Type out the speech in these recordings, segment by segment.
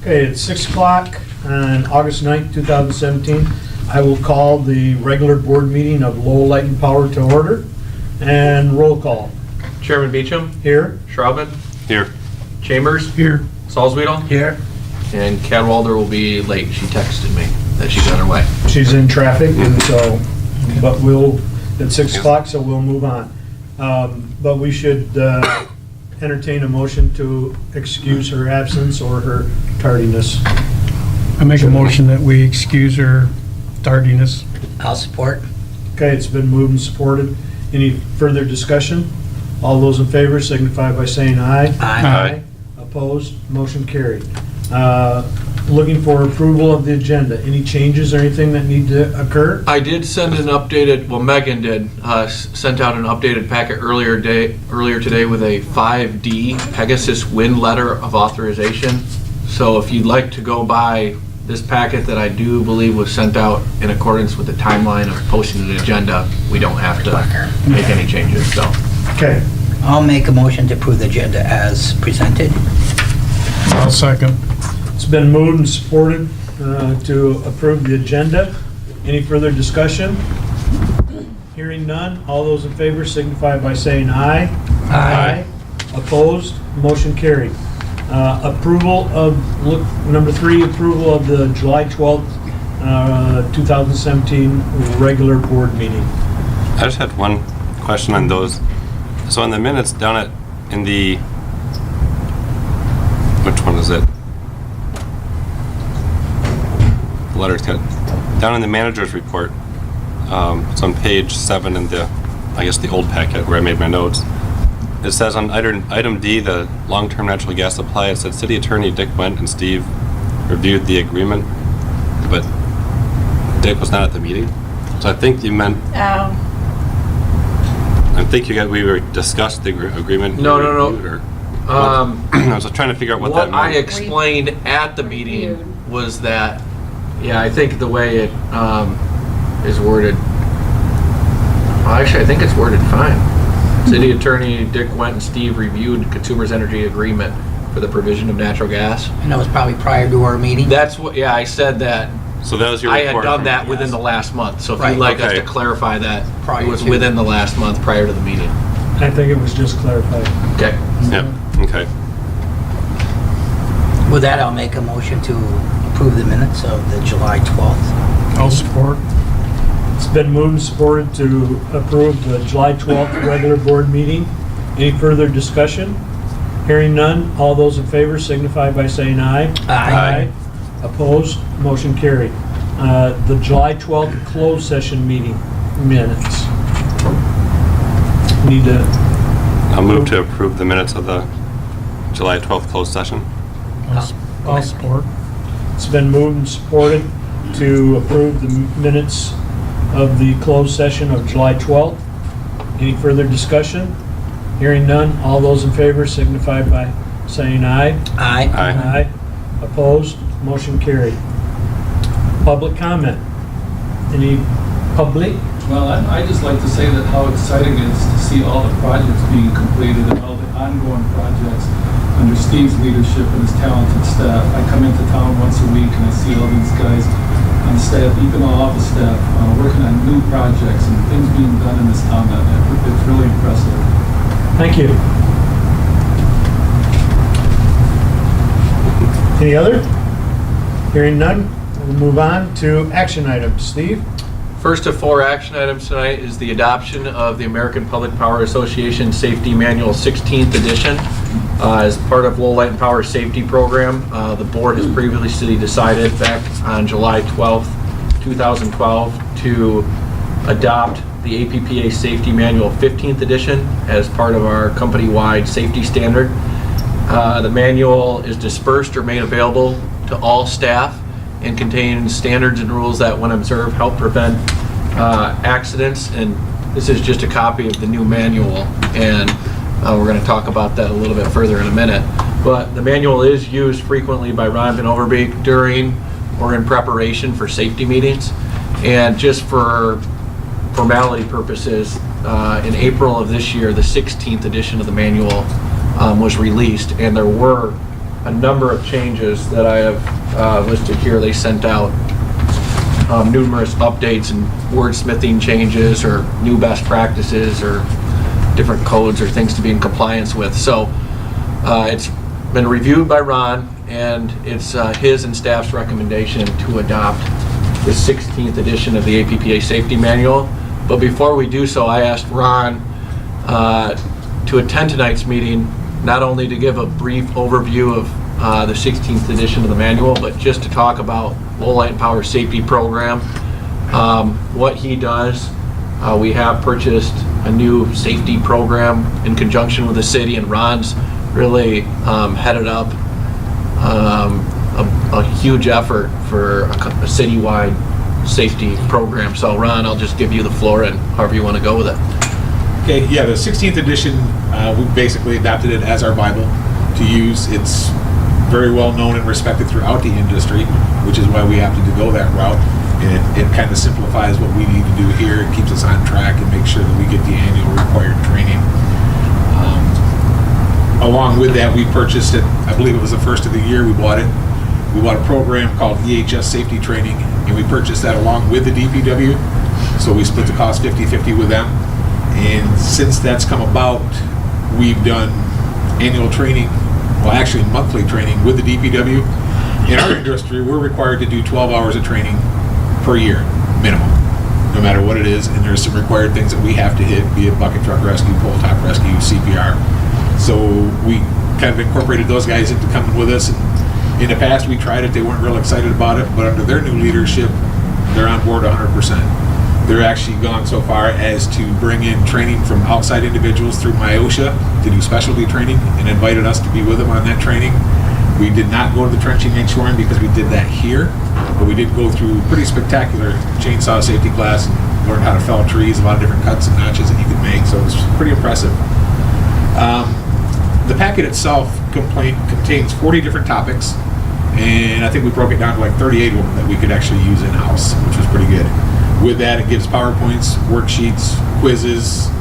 Okay, it's 6 o'clock on August 9th, 2017. I will call the regular board meeting of Lowell Light and Power to order. And roll call. Chairman Beecham. Here. Schraubman. Here. Chambers. Here. Salzwedel. Here. And Cadwalder will be late. She texted me that she's on her way. She's in traffic, and so, but we'll, it's 6 o'clock, so we'll move on. But we should entertain a motion to excuse her absence or her tardiness. I make a motion that we excuse her tardiness. I'll support. Okay, it's been moved and supported. Any further discussion? All those in favor signify by saying aye. Aye. Opposed? Motion carried. Looking for approval of the agenda. Any changes or anything that need to occur? I did send an updated, well, Megan did, sent out an updated packet earlier today with a 5D Pegasus win letter of authorization. So if you'd like to go by this packet that I do believe was sent out in accordance with the timeline of posting the agenda, we don't have to make any changes, so. Okay. I'll make a motion to approve the agenda as presented. I'll second. It's been moved and supported to approve the agenda. Any further discussion? Hearing none. All those in favor signify by saying aye. Aye. Opposed? Motion carried. Approval of, number 3, approval of the July 12th, 2017 regular board meeting. I just had one question on those. So in the minutes down in the, which one is it? The letter's got, down in the manager's report, it's on page 7 in the, I guess the old packet where I made my notes. It says on item D, the long-term natural gas supply, it said City Attorney Dick went and Steve reviewed the agreement, but Dick was not at the meeting. So I think you meant, I think we were discussed the agreement. No. Or, I was trying to figure out what that meant. What I explained at the meeting was that, yeah, I think the way it is worded, well, actually, I think it's worded fine. City Attorney Dick Went and Steve reviewed Consumers Energy Agreement for the provision of natural gas. And that was probably prior to our meeting. That's what, yeah, I said that. So that was your I report. had done that within the last month. So if Right. you'd like us Okay. to clarify that, Prior it was to. within the last month prior to the meeting. I think it was just clarified. Okay. Yep, okay. With that, I'll make a motion to approve the minutes of the July 12th. I'll support. It's been moved and supported to approve the July 12th regular board meeting. Any further discussion? Hearing none. All those in favor signify by saying aye. Aye. Opposed? Motion carried. The July 12th closed session meeting minutes. Need to, I'll move to approve the minutes of the July 12th closed session. I'll support. it's been moved and supported to approve the minutes of the closed session of July 12th. Any further discussion? Hearing none. All those in favor signify by saying aye. Aye. Aye. Opposed? Motion carried. Public comment. Any public? Well, I just like to say that how exciting it is to see all the projects being completed and all the ongoing projects under Steve's leadership and his talented staff. I come into town once a week and I see all these guys on staff, even all office staff, working on new projects and things being done in this town. It's really impressive. Thank you. Any other? Hearing none, we'll move on to action items. Steve? First of 4 action items tonight is the adoption of the American Public Power Association Safety Manual 16th edition. As part of Lowell Light and Power Safety Program, the board has previously decided back on July 12th, 2012 to adopt the APPA Safety Manual 15th edition as part of our company-wide safety standard. The manual is dispersed or made available to all staff and contains standards and rules that, when observed, help prevent accidents. And this is just a copy of the new manual, and we're going to talk about that a little bit further in a minute. But the manual is used frequently by Ron Van Overbeek during or in preparation for safety meetings. And just for formality purposes, in April of this year, the 16th edition of the manual was released, and there were a number of changes that I have listed here. They sent out numerous updates and wordsmithing changes or new best practices or different codes or things to be in compliance with. So it's been reviewed by Ron, and it's his and staff's recommendation to adopt the 16th edition of the APPA Safety Manual. But before we do so, I asked Ron to attend tonight's meeting, not only to give a brief overview of the 16th edition of the manual, but just to talk about Lowell Light and Power Safety Program, what he does. We have purchased a new safety program in conjunction with the city, and Ron's really headed up a huge effort for a citywide safety program. So Ron, I'll just give you the floor and however you want to go with it. Okay, yeah, the 16th edition, we basically adopted it as our Bible to use. It's very well known and respected throughout the industry, which is why we opted to go that route. And it kind of simplifies what we need to do here. It keeps us on track and makes sure that we get the annual required training. Along with that, we purchased it, I believe it was the first of the year we bought it. We bought a program called VHS Safety Training, and we purchased that along with the DPW. So we split the cost 50-50 with them. And since that's come about, we've done annual training, well actually monthly training with the DPW. In our industry, we're required to do 12 hours of training per year, minimum, no matter what it is. And there's some required things that we have to hit, be it bucket truck rescue, pole top rescue, CPR. So we kind of incorporated those guys into coming with us. And in the past, we tried it. They weren't real excited about it, but under their new leadership, they're on board 100%. They're actually gone so far as to bring in training from outside individuals through MIOSHA to do specialty training and invited us to be with them on that training. We did not go to the trenching and shoring because we did that here, but we did go through pretty spectacular chainsaw safety class and learned how to fell trees, a lot of different cuts and notches that you could make, so it was pretty impressive. The packet itself contains 40 different topics, and I think we broke it down to like 38 of them that we could actually use in-house, which was pretty good. With that, it gives PowerPoints, worksheets, quizzes,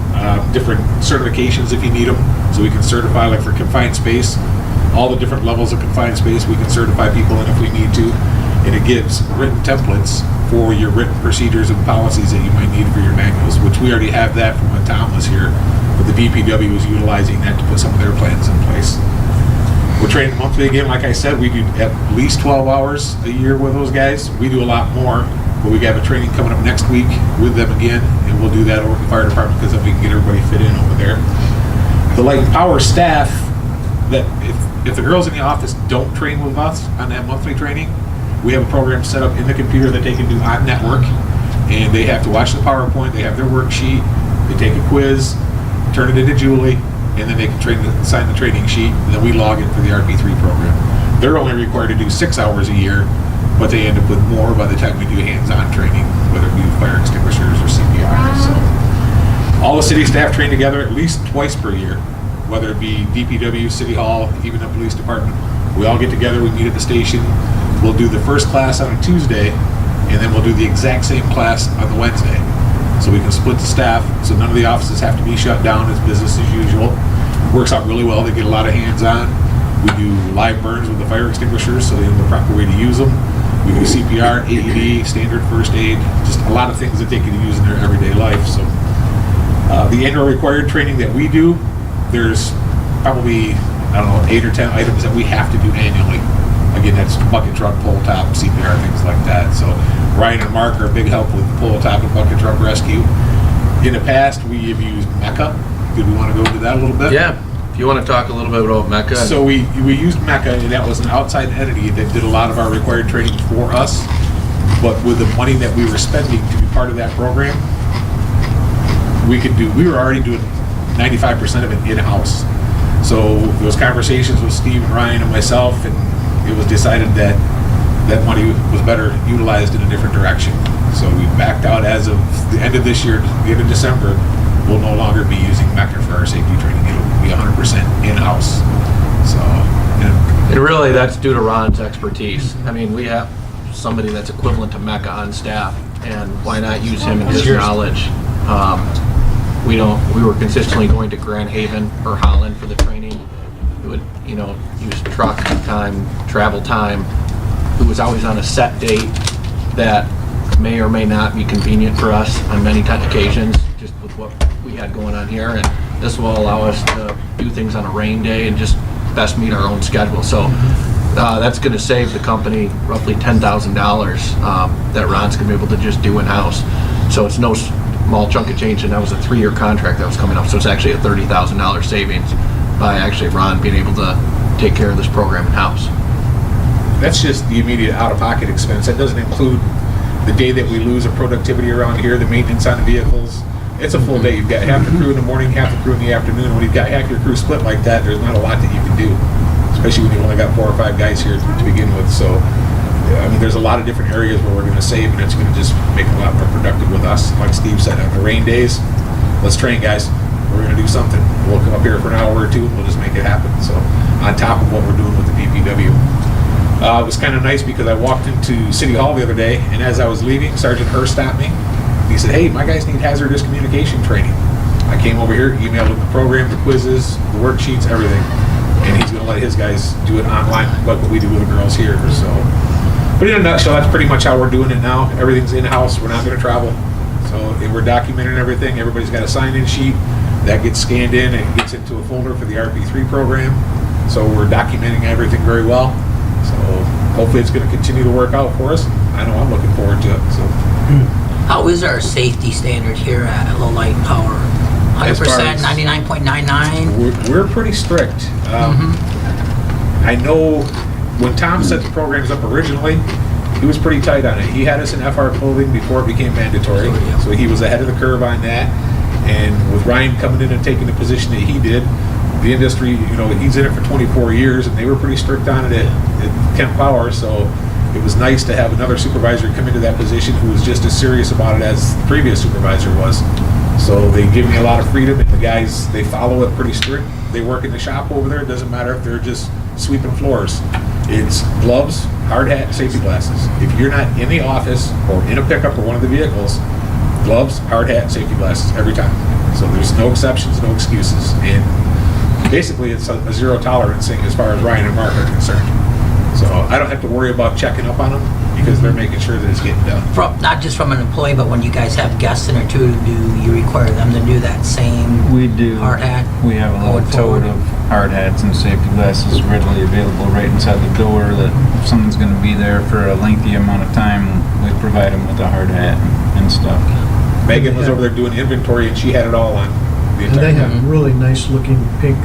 different certifications if you need them, so we can certify, like for confined space, all the different levels of confined space we can certify people in if we need to. And it gives written templates for your written procedures and policies that you might need for your manuals, which we already have that from when Tom was here, but the DPW is utilizing that to put some of their plans in place. We're training monthly again. Like I said, we do at least 12 hours a year with those guys. We do a lot more, but we have a training coming up next week with them again, and we'll do that over at the fire department because then we can get everybody fit in over there. The light and power staff, that if the girls in the office don't train with us on that monthly training, we have a program set up in the computer that they can do on network, and they have to watch the PowerPoint, they have their worksheet, they take a quiz, turn it into Julie, and then they can sign the training sheet, and then we log in for the RP3 program. They're only required to do 6 hours a year, but they end up with more by the time we do hands-on training, whether it be fire extinguishers or CPR. So all the city staff train together at least twice per year, whether it be DPW, City Hall, even the police department. We all get together, we meet at the station. We'll do the first class on a Tuesday, and then we'll do the exact same class on the Wednesday. So we can split the staff, so none of the offices have to be shut down. It's business as usual. Works out really well. They get a lot of hands-on. We do live burns with the fire extinguishers, so they know the proper way to use them. We do CPR, AED, standard first aid, just a lot of things that they can use in their everyday life. So the annual required training that we do, there's probably, 8 or 10 items that we have to do annually. Again, that's bucket truck, pole top, CPR, things like that. So Ryan and Mark are a big help with the pole top and bucket truck rescue. In the past, we have used Mecca. Did we want to go into that a little bit? Yeah, if you want to talk a little bit about Mecca. So we used Mecca, and that was an outside entity that did a lot of our required training for us. But with the money that we were spending to be part of that program, we were already doing 95% of it in-house. So there was conversations with Steve and Ryan and myself, and it was decided that that money was better utilized in a different direction. So we backed out as of the end of this year, the end of December. We'll no longer be using Mecca for our safety training. It'll be 100% in-house. So, and really, that's due to Ron's expertise. I mean, we have somebody that's equivalent to Mecca on staff, and why not use him and his knowledge? We were consistently going to Grand Haven or Holland for the training. It would, use truck time, travel time. It was always on a set date that may or may not be convenient for us on many occasions, just with what we had going on here. And this will allow us to do things on a rain day and just best meet our own schedule. So that's going to save the company roughly $10,000 that Ron's going to be able to just do in-house. So it's no small chunk of change, and that was a 3-year contract that was coming up. So it's actually a $30,000 savings by actually Ron being able to take care of this program in-house. That's just the immediate out-of-pocket expense. That doesn't include the day that we lose of productivity around here, the maintenance on the vehicles. It's a full day. You've got half the crew in the morning, half the crew in the afternoon. When you've got half your crew split like that, there's not a lot that you can do, especially when you've only got 4 or 5 guys here to begin with. So, I mean, there's a lot of different areas where we're going to save, and it's going to just make it a lot more productive with us. Like Steve said, on the rain days, let's train, guys. We're going to do something. We'll come up here for an hour or two, and we'll just make it happen. So, on top of what we're doing with the DPW. It was kind of nice because I walked into City Hall the other day, and as I was leaving, Sergeant Hurst stopped me. He said, "Hey, my guys need hazardous communication training." I came over here, emailed him the program, the quizzes, the worksheets, everything. And he's going to let his guys do it online, like what we do with the girls here. So, but in a nutshell, that's pretty much how we're doing it now. Everything's in-house. We're not going to travel. So we're documenting everything. Everybody's got a sign-in sheet. That gets scanned in and gets into a folder for the RP3 program. So we're documenting everything very well. So hopefully it's going to continue to work out for us. I know I'm looking forward to it. So. How is our safety standard here at Low Light and Power? 100%, 99.99? We're pretty strict. I know when Tom set the programs up originally, he was pretty tight on it. He had us in FR clothing before it became mandatory, so he was ahead of the curve on that. And with Ryan coming in and taking the position that he did, the industry, he's in it for 24 years, and they were pretty strict on it at Kent Power, so it was nice to have another supervisor come into that position who was just as serious about it as the previous supervisor was. So they give me a lot of freedom, and the guys, they follow it pretty strict. They work in the shop over there. It doesn't matter if they're just sweeping floors. It's gloves, hard hat, safety glasses. If you're not in the office or in a pickup or one of the vehicles, gloves, hard hat, safety glasses every time. So there's no exceptions, no excuses. And basically it's a zero tolerance thing as far as Ryan and Mark are concerned. So I don't have to worry about checking up on them because they're making sure that it's getting done. Not just from an employee, but when you guys have guests in or two, do you require them to do that same We do. hard hat? We have a little going tote forward? of hard hats and safety glasses readily available right inside the door that if someone's going to be there for a lengthy amount of time, we provide them with a hard hat and stuff. Megan was over there doing inventory and she had it all on the And they entire time. have really nice looking pink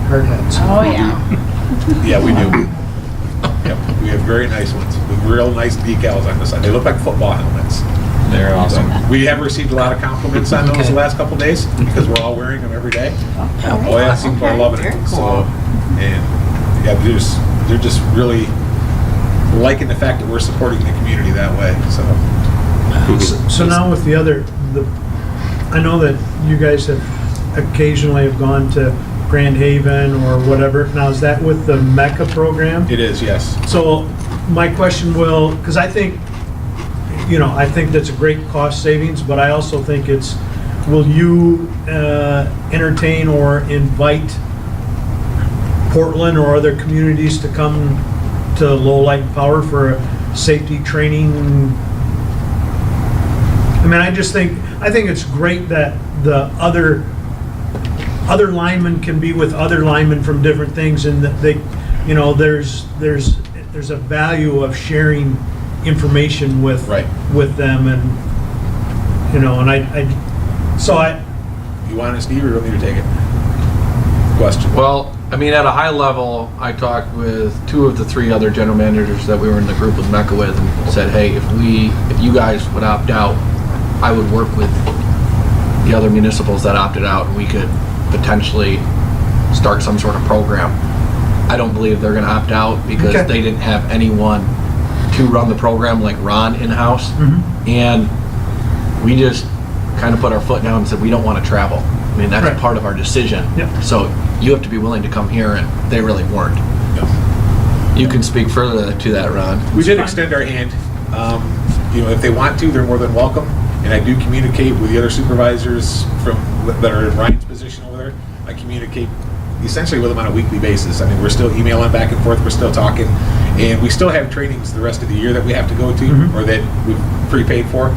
hard hats. Oh, yeah. Yeah, we do. Yep, we have very nice ones with real nice decals on the side. They look like football helmets. They're awesome. We have received a lot of compliments on those the last couple days because we're all wearing them every day. Oh yeah, people are loving it. Very So, cool. and yeah, they're just really liking the fact that we're supporting the community that way. So now with I know that you guys have occasionally have gone to Grand Haven or whatever. Now, is that with the MECA program? It is, yes. So my question because I think that's a great cost savings, but I also think will you entertain or invite Portland or other communities to come to Low Light and Power for a safety training? I mean, I think it's great that the other linemen can be with other linemen from different things, and that they, there's a value of sharing information with them, and You want it, Steve, or you want me to take it? Question. Well, I mean, at a high level, I talked with 2 of the 3 other general managers that we were in the group with MECA with and said, hey, if you guys would opt out, I would work with the other municipals that opted out, and we could potentially start some sort of program. I don't believe they're going to opt out because they didn't have anyone to run the program like Ron in-house. And we just kind of put our foot down and said we don't want to travel. I mean, that's part of our decision. So you have to be willing to come here, and they really weren't. You can speak further to that, Ron. We did extend our hand. If they want to, they're more than welcome. And I do communicate with the other supervisors that are in Ryan's position over there. I communicate essentially with them on a weekly basis. I mean, we're still emailing back and forth, we're still talking, and we still have trainings the rest of the year that we have to go to, or that we've prepaid for.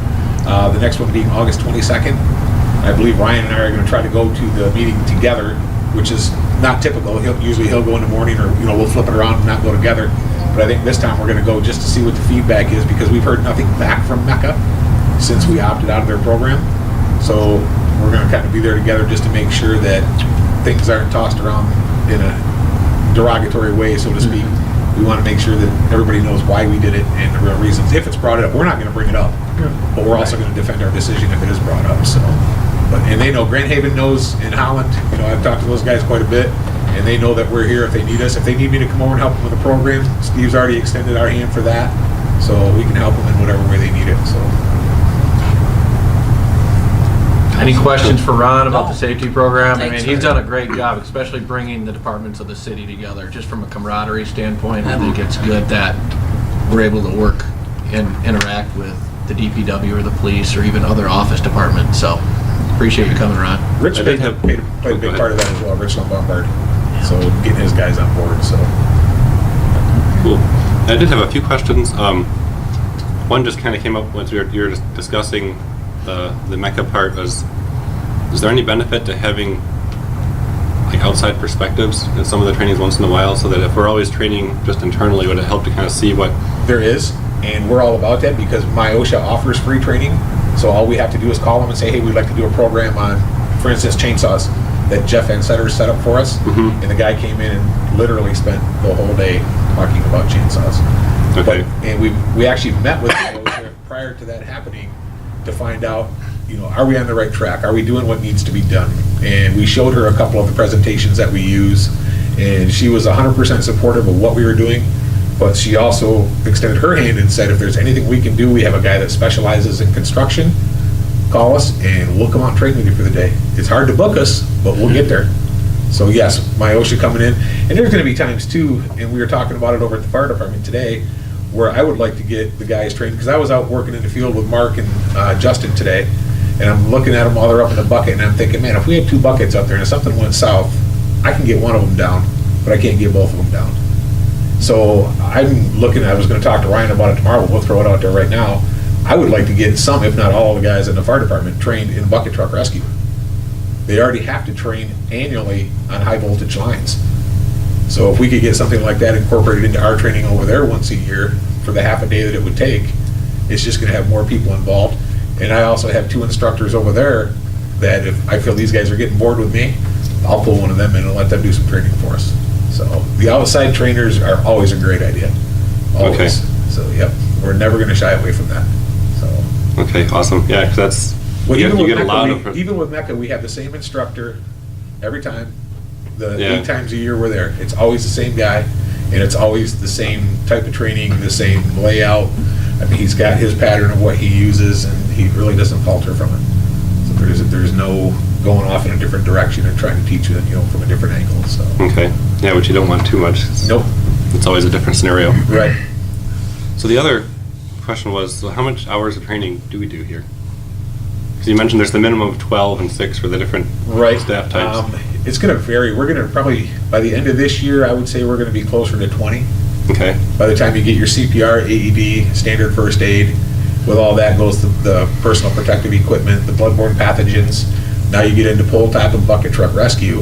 The next one being August 22nd. I believe Ryan and I are going to try to go to the meeting together, which is not typical. Usually he'll go in the morning, or we'll flip it around and not go together. But I think this time we're going to go just to see what the feedback is, because we've heard nothing back from Mecca since we opted out of their program. So we're going to kind of be there together just to make sure that things aren't tossed around in a derogatory way, so to speak. We want to make sure that everybody knows why we did it and the real reasons. If it's brought up, we're not going to bring it up, but we're also going to defend our decision if it is brought up. So, and they know, Grand Haven knows in Holland. I've talked to those guys quite a bit, and they know that we're here if they need us. If they need me to come over and help them with the program, Steve's already extended our hand for that, so we can help them in whatever way they need it. So. Any questions for Ron about the No. safety program? I Thanks, mean, he's sir. done a great job, especially bringing the departments of the city together, just from a camaraderie standpoint. I think it's good that we're able to work and interact with the DPW or the police or even other office departments. So appreciate you coming, Ron. Rich I played did a have- big part of that as well, Rich Lombard. So getting his guys on board. So Cool. I did have a few questions. One just kind of came up once you were discussing the Mecca part. Is there any benefit to having like outside perspectives in some of the trainings once in a while, so that if we're always training just internally, would it help to kind of see what? there is, and we're all about that because MyOSHA offers free training. So all we have to do is call them and say, hey, we'd like to do a program on, for instance, chainsaws that Jeff Ansetter set up for us. Mhm. And the guy came in and literally spent the whole day talking about chainsaws. Okay. And we actually met with MyOSHA prior to that happening to find out, are we on the right track? Are we doing what needs to be done? And we showed her a couple of the presentations that we use, and she was 100% supportive of what we were doing. But she also extended her hand and said, if there's anything we can do, we have a guy that specializes in construction. Call us and we'll come out and train with you for the day. It's hard to book us, but we'll get there. So yes, MyOSHA coming in. And there's going to be times too, and we were talking about it over at the fire department today, where I would like to get the guys trained, because I was out working in the field with Mark and Justin today, and I'm looking at them while they're up in the bucket, and I'm thinking, man, if we had 2 buckets up there and if something went south, I can get one of them down, but I can't get both of them down. So I'm looking, I was going to talk to Ryan about it tomorrow, but we'll throw it out there right now. I would like to get some, if not all, of the guys in the fire department trained in bucket truck rescue. They already have to train annually on high voltage lines. So if we could get something like that incorporated into our training over there once a year for the half a day that it would take, it's just going to have more people involved. And I also have 2 instructors over there that if I feel these guys are getting bored with me, I'll pull one of them in and let them do some training for us. So the outside trainers are always a great idea. Always. Okay. So yep, we're never going to shy away from that. So. Okay, awesome. Yeah, because that's Well, you even get with a lot Mecca, of. even with Mecca, we have the same instructor every time. The Yeah. 8 times a year we're there. It's always the same guy, and it's always the same type of training, the same layout. I mean, he's got his pattern of what he uses, and he really doesn't falter from it. So there's no going off in a different direction and trying to teach it, from a different angle. So Okay. Yeah, but you don't want too much. nope, It's always a different scenario. right. So the other question was, so how much hours of training do we do here? Because you mentioned there's the minimum of 12 and 6 for the different Right. staff types. It's going to vary. We're going to probably, by the end of this year, I would say we're going to be closer to 20. Okay. By the time you get your CPR, AED, standard first aid, with all that goes the personal protective equipment, the bloodborne pathogens. Now you get into pull type and bucket truck rescue,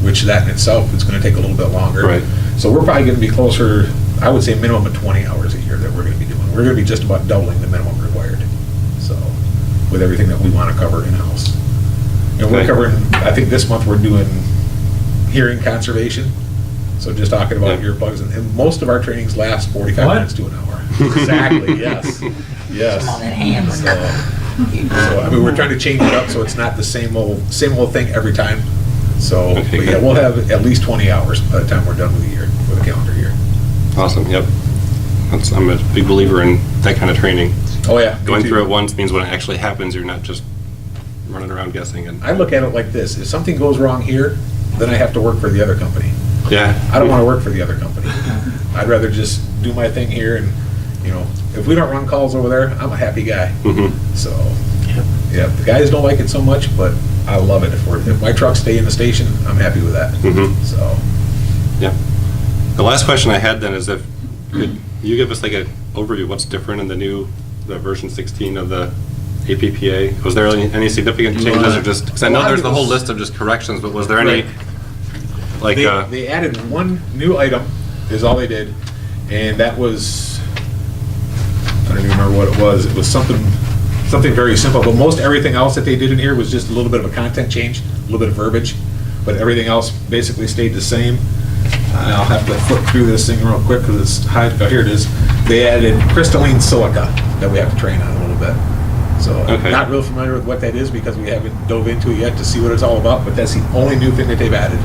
which that in itself is going to take a little bit longer. Right. So we're probably going to be closer, I would say minimum of 20 hours a year that we're going to be doing. We're going to be just about doubling the minimum required. So with everything that we want to cover in-house. And we're Okay. covering, I think this month we're doing hearing conservation. So just talking about Yeah. earplugs, and most of our trainings last 45 What? minutes to an hour. Exactly, yes, yes. Come on, that hammer. So, I mean, we're trying to change it up so it's not the same old thing every time. So, Okay, but yeah, good. we'll have at least 20 hours by the time we're done with the year, with the calendar year. Awesome. Yep. I'm a big believer in that kind of training. Oh, yeah. me Going too. through it once means when it actually happens, you're not just running around guessing. And I look at it like this: if something goes wrong here, then I have to work for the other company. yeah, I don't want to work for the other company. I'd rather just do my thing here, and if we don't run calls over there, I'm a happy guy. Mhm. So, yeah, the guys don't like it so much, but I love it. If my trucks stay in the station, I'm happy with that. So, Yeah. The last question I had then is if, could you give us like an overview of what's different in the version 16 of the APPA? Was there any significant changes or just, because I know there's the whole list of just corrections, but was there any, like, they added one new item, is all they did, and that was, I don't even remember what it was. It was something very simple, but most everything else that they did in here was just a little bit of a content change, a little bit of verbiage, but everything else basically stayed the same. I'll have to flip through this thing real quick because it's high. Oh, here it is. They added crystalline silica that we have to train on a little bit. So I'm not real familiar with what that is because we haven't dove into it yet to see what it's all about, but that's the only new thing that they've added.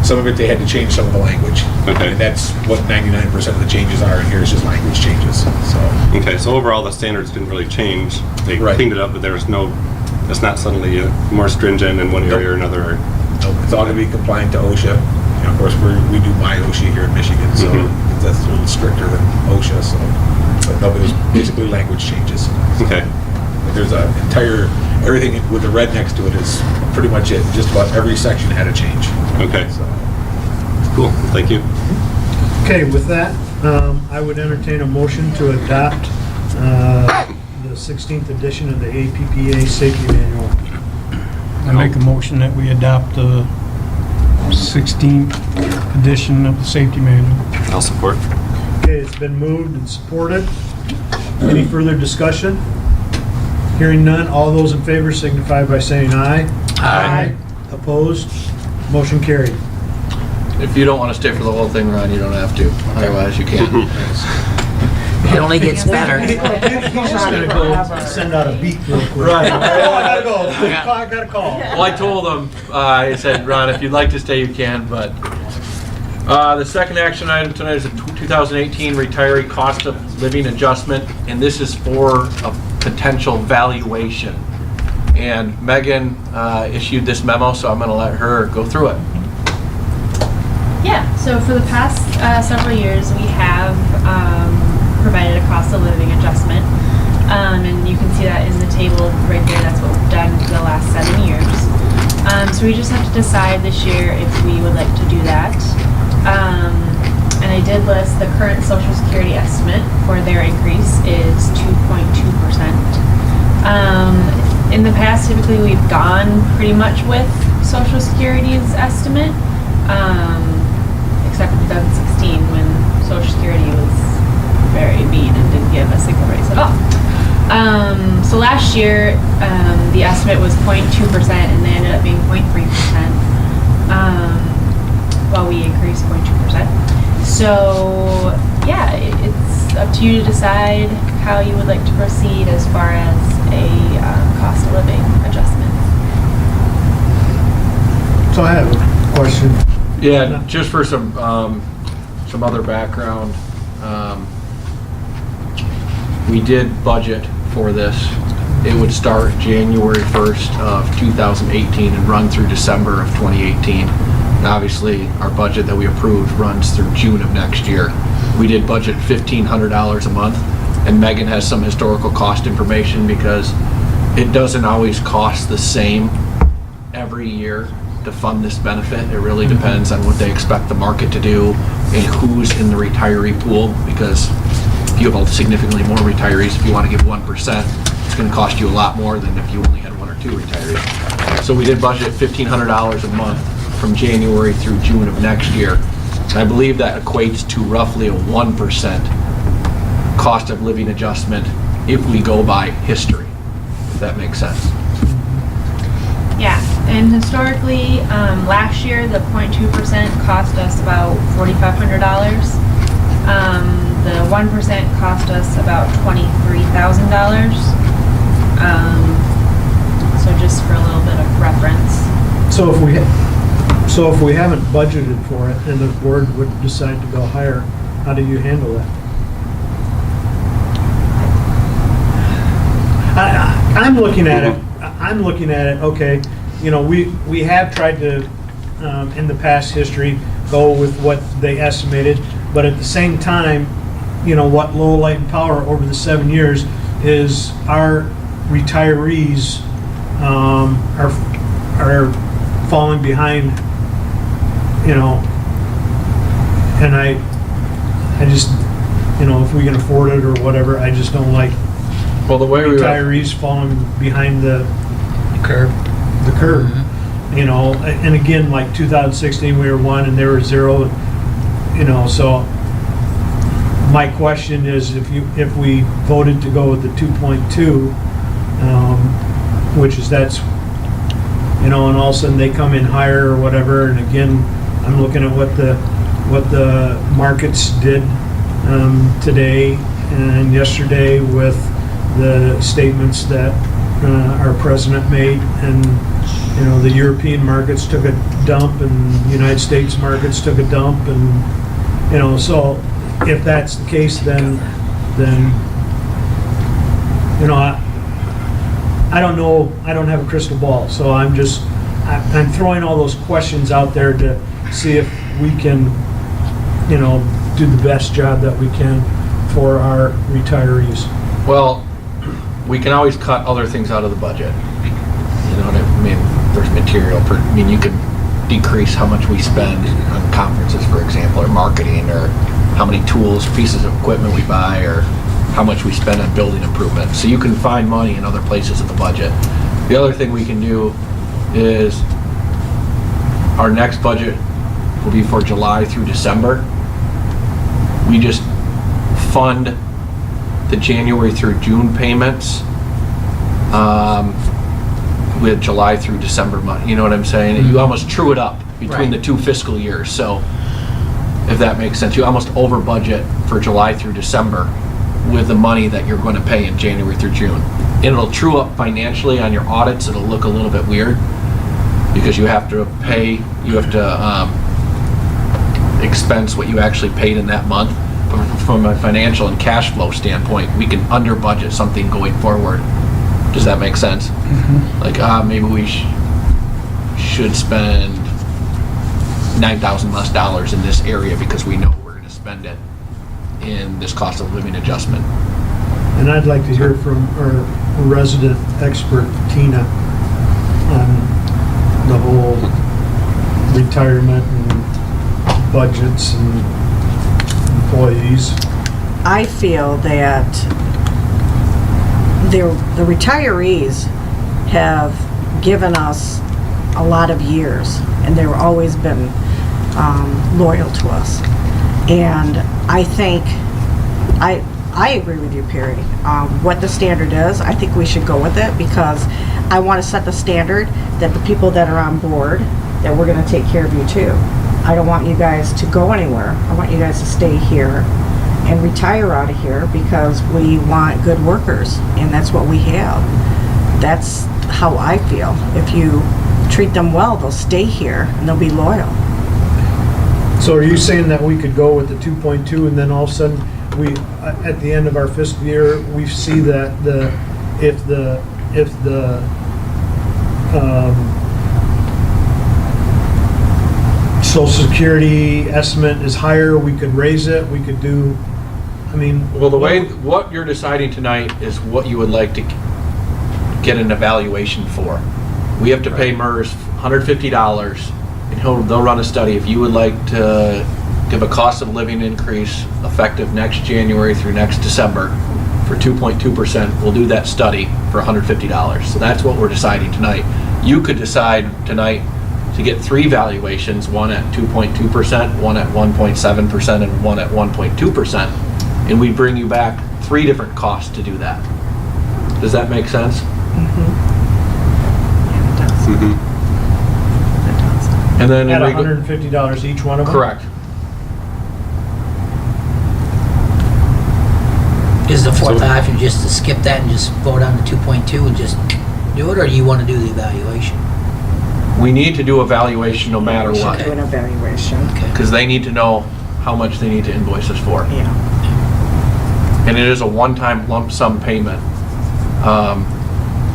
Some of it, they had to change some of the language. Okay. And that's what 99% of the changes are in here is just language changes. So. Okay, so overall the standards didn't really change. They Right. cleaned it up, but there was it's not suddenly more stringent in one area or another. Nope, it's all going to be compliant to OSHA. You know, of course, we do buy OSHA here in Michigan, so that's a little stricter than OSHA. So, but no, it was basically language changes. Okay. But there's everything with the red next to it is pretty much it. Just about every section had a change. Okay. So. Cool, thank you. Okay, with that, I would entertain a motion to adopt the 16th edition of the APPA Safety Manual. I make a motion that we adopt the 16th edition of the safety manual. I'll support. Okay, it's been moved and supported. Any further discussion? Hearing none, all those in favor signify by saying aye. Aye. Opposed? Motion carried. If you don't want to stay for the whole thing, Ron, you don't have to. Otherwise, you can. It only gets better. He's just gonna go send out a beat real quick. Right. Oh, I gotta go. I got a call. Well, I told him, I said, Ron, if you'd like to stay, you can, but. The second action item tonight is a 2018 retiree cost of living adjustment, and this is for a potential valuation. And Megan issued this memo, so I'm going to let her go through it. Yeah, so for the past several years, we have provided a cost of living adjustment. And you can see that in the table right there. That's what we've done for the last 7 years. So we just have to decide this year if we would like to do that. And I did list the current Social Security estimate for their increase is 2.2%. In the past, typically we've gone pretty much with Social Security's estimate, except in 2016 when Social Security was very mean and didn't give a single raise at all. So last year, the estimate was 0.2% and they ended up being 0.3%, while we increased 0.2%. So yeah, it's up to you to decide how you would like to proceed as far as a cost of living adjustment. So I have a question. Yeah, just for some other background, we did budget for this. It would start January 1st of 2018 and run through December of 2018. And obviously, our budget that we approved runs through June of next year. We did budget $1,500 a month, and Megan has some historical cost information because it doesn't always cost the same every year to fund this benefit. It really depends on what they expect the market to do and who's in the retiree pool, because if you have significantly more retirees, if you want to give 1%, it's going to cost you a lot more than if you only had 1 or 2 retirees. So we did budget $1,500 a month from January through June of next year. And I believe that equates to roughly a 1% cost of living adjustment if we go by history, if that makes sense. Yeah, and historically, last year, the 0.2% cost us about $4,500. The 1% cost us about $23,000. So just for a little bit of reference. So if we haven't budgeted for it and the board would decide to go higher, how do you handle that? I'm looking at it, okay, you know, we have tried to, in the past history, go with what they estimated, but at the same time, you know, what Lowell Light and Power over the 7 years is our retirees are are falling behind, you know, and I just, you know, if we can afford it or whatever, I just don't like Well, the way we were, retirees falling behind the curve. Mm-hmm. You know, and again, like 2016, we were 1 and they were 0, you know, so my question is if we voted to go with the 2.2, which is that's, you know, and all of a sudden they come in higher or whatever, and again, I'm looking at what the markets did today and yesterday with the statements that our president made, and you know, the European markets took a dump and the United States markets took a dump, and you know, so if that's the case, then you know, I don't know, I don't have a crystal ball, so I'm throwing all those questions out there to see if we can, you know, do the best job that we can for our retirees. well, we can always cut other things out of the budget. You know what I mean? There's material, I mean, you can decrease how much we spend on conferences, for example, or marketing, or how many tools, pieces of equipment we buy, or how much we spend on building improvements. So you can find money in other places in the budget. The other thing we can do is our next budget will be for July through December. We just fund the January through June payments with July through December money. You know what I'm saying? You almost true it up between the 2 fiscal years. So if that makes sense, you almost over budget for July through December with the money that you're going to pay in January through June. And it'll true up financially on your audits. It'll look a little bit weird because you have to expense what you actually paid in that month. But from a financial and cash flow standpoint, we can under budget something going forward. Does that make sense? Mm-hmm. Like, maybe we should spend $9,000 less dollars in this area because we know we're going to spend it in this cost of living adjustment. And I'd like to hear from our resident expert, Tina, on the whole retirement and budgets and employees. I feel that the retirees have given us a lot of years, and they've always been loyal to us. And I think, I agree with you, Perry. What the standard is, I think we should go with it, because I want to set the standard that the people that are on board, that we're going to take care of you too. I don't want you guys to go anywhere. I want you guys to stay here and retire out of here, because we want good workers, and that's what we have. That's how I feel. If you treat them well, they'll stay here and they'll be loyal. So are you saying that we could go with the 2.2 and then all of a sudden we, at the end of our fiscal year, we see that if the Social Security estimate is higher, we could raise it, we could do, I mean. Well, what you're deciding tonight is what you would like to get an evaluation for. We have to pay MERS $150, and they'll run a study. If you would like to give a cost of living increase effective next January through next December for 2.2%, we'll do that study for $150. So that's what we're deciding tonight. You could decide tonight to get 3 valuations, one at 2.2%, one at 1.7%, and one at 1.2%, and we bring you back 3 different costs to do that. Does that make sense? And then At $150 each one of them? Correct. Is the fourth option just to skip that and just vote on the 2.2 and just do it, or do you want to do the evaluation? We need to do evaluation no matter We should what, do an evaluation. Okay. because they need to know how much they need to invoice us for. Yeah. And it is a one-time lump sum payment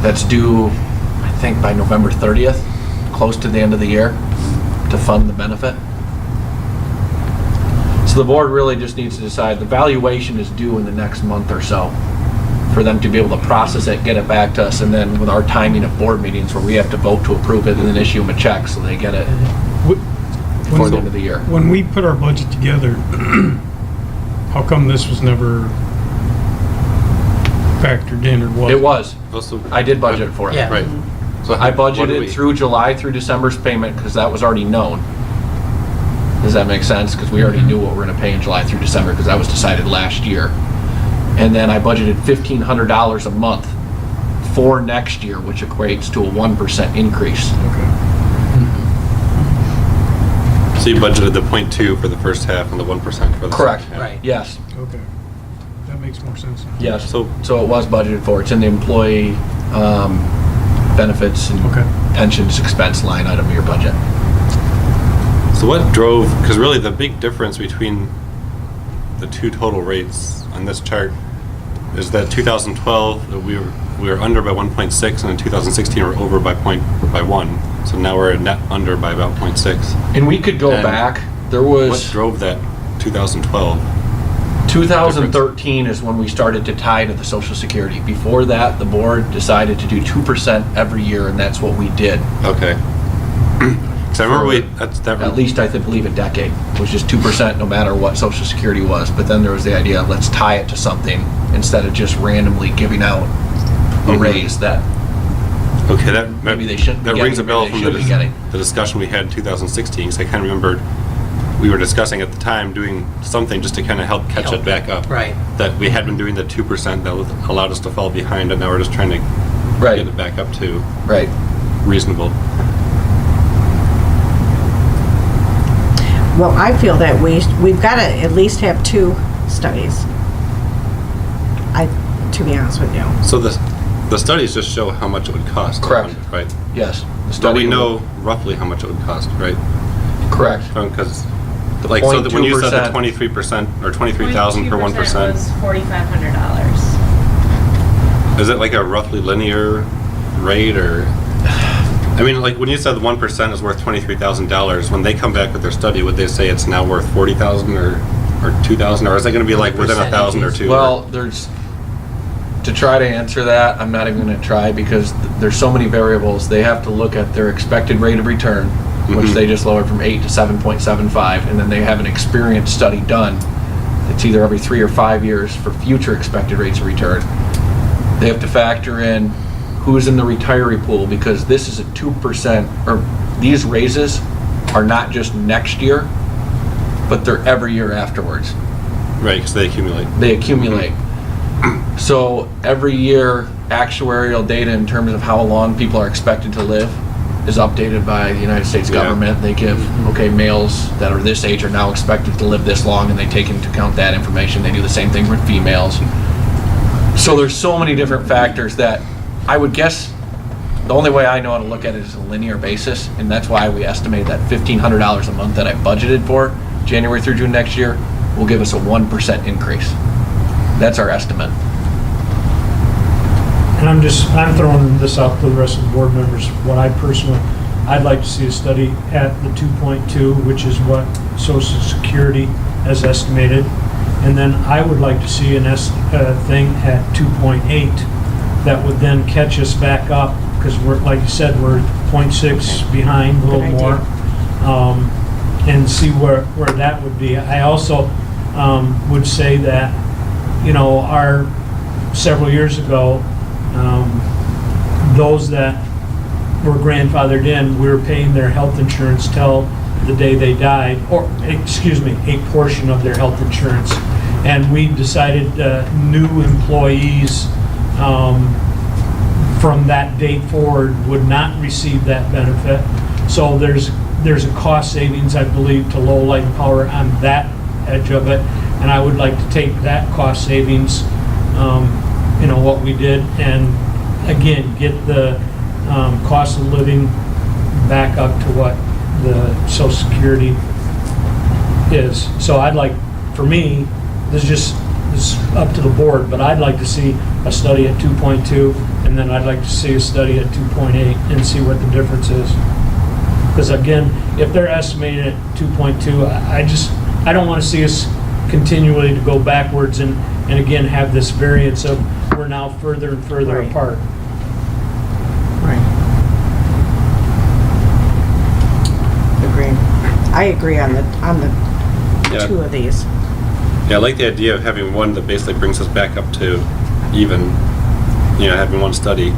that's due, I think, by November 30th, close to the end of the year, to fund the benefit. So the board really just needs to decide. The valuation is due in the next month or so for them to be able to process it, get it back to us, and then with our timing of board meetings where we have to vote to approve it and then issue them a check so they get it before the end of the year. When we put our budget together, how come this was never factored in or was? It was. Also, I did budget for it. Yeah. right. So I what did budgeted we- through July through December's payment because that was already known. Does that make sense? Because we already knew what we're going to pay in July through December because that was decided last year. And then I budgeted $1,500 a month for next year, which equates to a 1% increase. So you budgeted the 0.2 for the first half and the 1% for the Correct. second half. Right. Yes. Okay. That makes more sense. Yes. So- So it was budgeted for. It's in the employee benefits and Okay. pensions expense line item of your budget. So what drove, because really the big difference between the two total rates on this chart is that 2012, we were under by 1.6, and in 2016 we're over by 1. So now we're a net under by about 0.6. And we could go And back. There What was drove that 2012? 2013 is when we started to tie to the Social Security. Before that, the board decided to do 2% every year, and that's what we did. Okay. Because I remember that At least I believe a decade, which is 2% no matter what Social Security was. But then there was the idea, let's tie it to something instead of just randomly giving out a raise that Okay, that maybe they shouldn't be that rings a getting, bell maybe they from should be getting. the discussion we had in 2016. Because I kind of remembered we were discussing at the time doing something just to kind of help catch it back up. Right. That we had been doing the 2% that allowed us to fall behind, and now we're just trying to Right. get it back up to Right. reasonable. Well, I feel that we've got to at least have 2 studies. To be honest with you. So the studies just show how much it would cost. Correct. Right. Yes. The But study we know roughly how much it would cost, right? Correct. Because, like, so that when you said the 0.2%. 23% or 23,000 per 1%, was $4,500. is it like a roughly linear rate, or? I mean, like, when you said the 1% is worth $23,000, when they come back with their study, would they say it's now worth 40,000 or 2,000, or is it going to be like within 1,000 or 2? Well, to try to answer that, I'm not even going to try because there's so many variables. They have to look at their expected rate of return, which Mhm. they just lowered from 8 to 7.75, and then they have an experience study done. It's either every 3 or 5 years for future expected rates of return. They have to factor in who's in the retiree pool because this is a 2%, or these raises are not just next year, but they're every year afterwards. Right, because they accumulate. They accumulate. So every year, actuarial data in terms of how long people are expected to live is updated by the United States Yeah. government. They give, okay, males that are this age are now expected to live this long, and they take into account that information. They do the same thing with females. So there's so many different factors that I would guess the only way I know how to look at it is a linear basis, and that's why we estimate that $1,500 a month that I budgeted for January through June next year will give us a 1% increase. That's our estimate. And I'm throwing this out to the rest of the board members. What I'd like to see a study at the 2.2, which is what Social Security has estimated. And then I would like to see thing at 2.8 that would then catch us back up, because we're, like you said, we're 0.6 behind, a little Good more. And see where that would be. I also would say that, several years ago, those that were grandfathered in, we were paying their health insurance till the day they died, or, excuse me, a portion of their health insurance. And we decided new employees from that date forward would not receive that benefit. So there's a cost savings, I believe, to Lowell Light and Power on that edge of it. And I would like to take that cost savings, what we did, and again, get the cost of living back up to what the Social Security is. So I'd like, for me, this is up to the board, but I'd like to see a study at 2.2, and then I'd like to see a study at 2.8 and see what the difference is. Because again, if they're estimating at 2.2, I don't want to see us continually to go backwards and again have this variance of we're now further and further Right. apart. Right. Agree. I agree on the Yeah. two of these. Yeah, I like the idea of having one that basically brings us back up to even, having one study.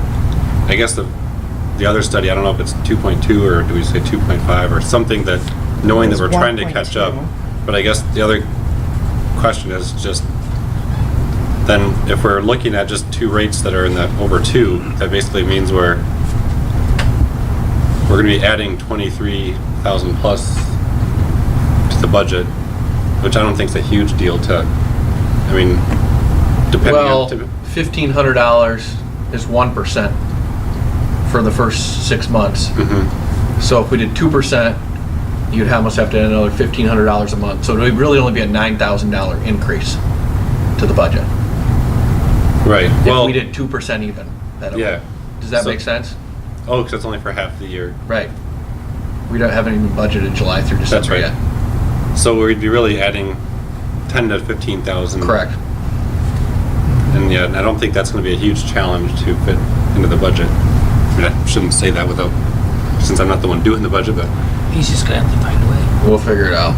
I guess the other study, I don't know if it's 2.2 or do we say 2.5 or something that, knowing that It was we're trying to catch up. 1.2. But I guess the other question is just, then if we're looking at just two rates that are in the over 2, that basically means we're going to be adding 23,000 plus to the budget, which I don't think is a huge deal to, depending Well, on... $1,500 is 1% for the first 6 months. Mhm. So if we did 2%, you'd almost have to add another $1,500 a month. So it would really only be a $9,000 increase to the budget. Right, If well, we did 2% even. yeah. Does that So- make sense? Oh, because it's only for half the year. Right. We haven't even budgeted July through That's December right. yet. So we'd be really adding 10 to 15,000. Correct. And yeah, I don't think that's going to be a huge challenge to fit into the budget. I shouldn't say that since I'm not the one doing the budget, but. He's just gonna have to find a way. We'll figure it out.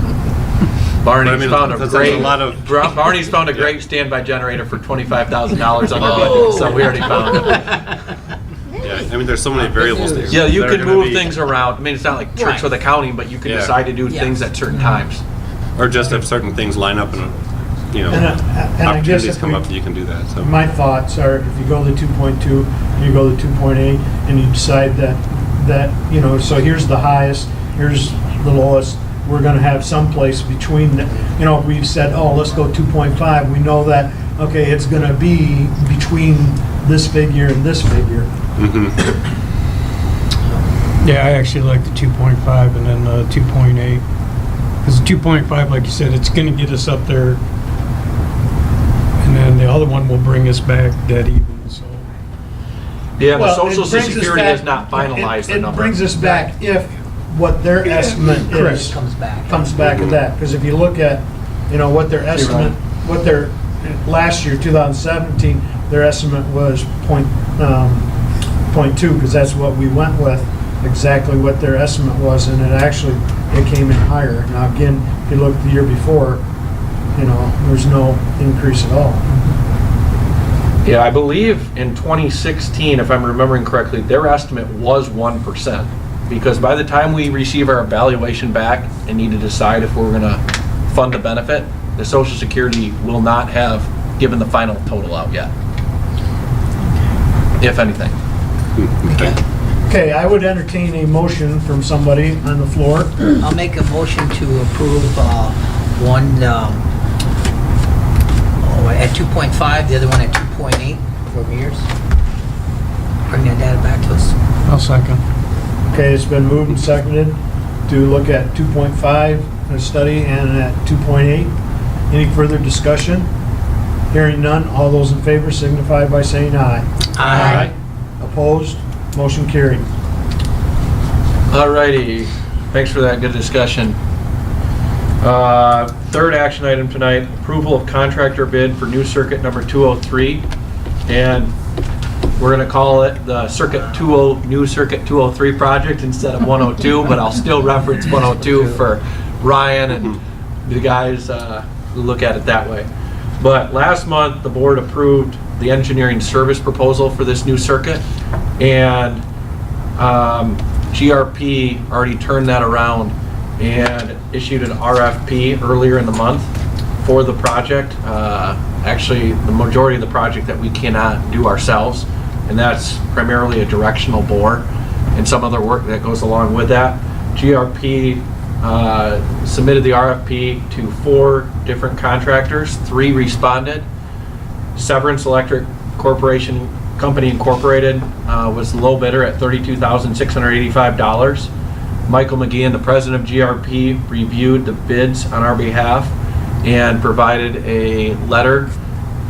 Barney's But I mean, found a that's great. a lot of- Barney's found a great standby generator for $25,000 under budget, so we already found it. Yeah, there's so many variables there. Yeah, you that are can gonna move be- things around. It's not like tricks Right. with accounting, but you can Yeah. decide to do Yes. things at certain times. Or just if certain things line up and, And I guess opportunities if come we- up, you can do that, so. My thoughts are, if you go to 2.2, and you go to 2.8, and you decide that, so here's the highest, here's the lowest, we're gonna have someplace between, if we've said, oh, let's go 2.5, we know that, okay, it's gonna be between this figure and this figure. Mhm. Yeah, I actually like the 2.5 and then the 2.8. Because the 2.5, like you said, it's gonna get us up there. And then the other one will bring us back dead even, so. Yeah, the Well, Social it brings us Security back- has not finalized the It number. brings us back if what their estimate Correct. is. Comes back. Comes back at that, because if you look at, what their estimate, last year, 2017, their estimate was .2, because that's what we went with, exactly what their estimate was, and it came in higher. Now, again, if you look the year before, there's no increase at all. Yeah, I believe in 2016, if I'm remembering correctly, their estimate was 1%. Because by the time we receive our evaluation back and need to decide if we're gonna fund the benefit, the Social Security will not have given the final total out yet. If anything. Okay. Okay, I would entertain a motion from somebody on the floor. I'll make a motion to approve one at 2.5, the other one at 2.8 for years. Bring that data back to us. I'll second. Okay, it's been moved and seconded to look at 2.5, a study, and at 2.8. Any further discussion? Hearing none, all those in favor signify by saying aye. Aye. Opposed? Motion carried. Alrighty, thanks for that good discussion. Third action item tonight, approval of contractor bid for new circuit number 203. And we're gonna call it the new circuit 203 project instead of 102, but I'll still reference 102 for Ryan and the guys who look at it that way. But last month, the board approved the engineering service proposal for this new circuit, and GRP already turned that around and issued an RFP earlier in the month for the project. Actually, the majority of the project that we cannot do ourselves, and that's primarily a directional bore and some other work that goes along with that. GRP submitted the RFP to 4 different contractors. 3 responded. Severance Electric Corporation Company Incorporated was the low bidder at $32,685. Michael McGeehan, the president of GRP, reviewed the bids on our behalf and provided a letter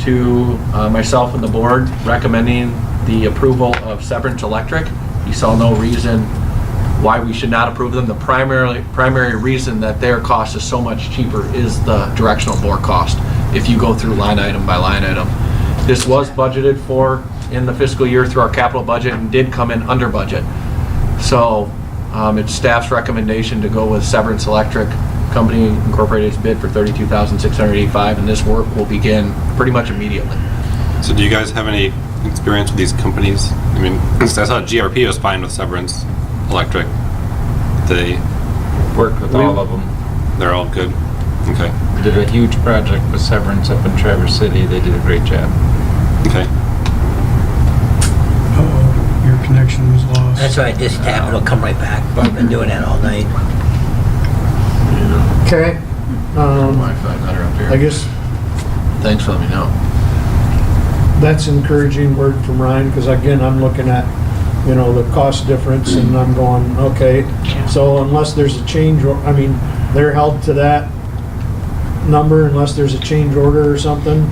to myself and the board recommending the approval of Severance Electric. He saw no reason why we should not approve them. The primary reason that their cost is so much cheaper is the directional bore cost if you go through line item by line item. This was budgeted for in the fiscal year through our capital budget and did come in under budget. So it's staff's recommendation to go with Severance Electric Company Incorporated's bid for $32,685, and this work will begin pretty much immediately. So do you guys have any experience with these companies? I mean, I saw GRP was fine with Severance Electric. They, Worked with all of them. they're all good. Okay. Did a huge project with Severance up in Traverse City. They did a great job. Okay. Uh-oh, your connection was lost. That's right, just tap, it'll come right back. I've been doing that all night. Okay. Wi-Fi better up here. I guess Thanks for letting me know. that's encouraging word from Ryan, because again, I'm looking at, you know, the cost difference, and I'm going, okay, so unless there's a change, I mean, they're held to that number unless there's a change order or something?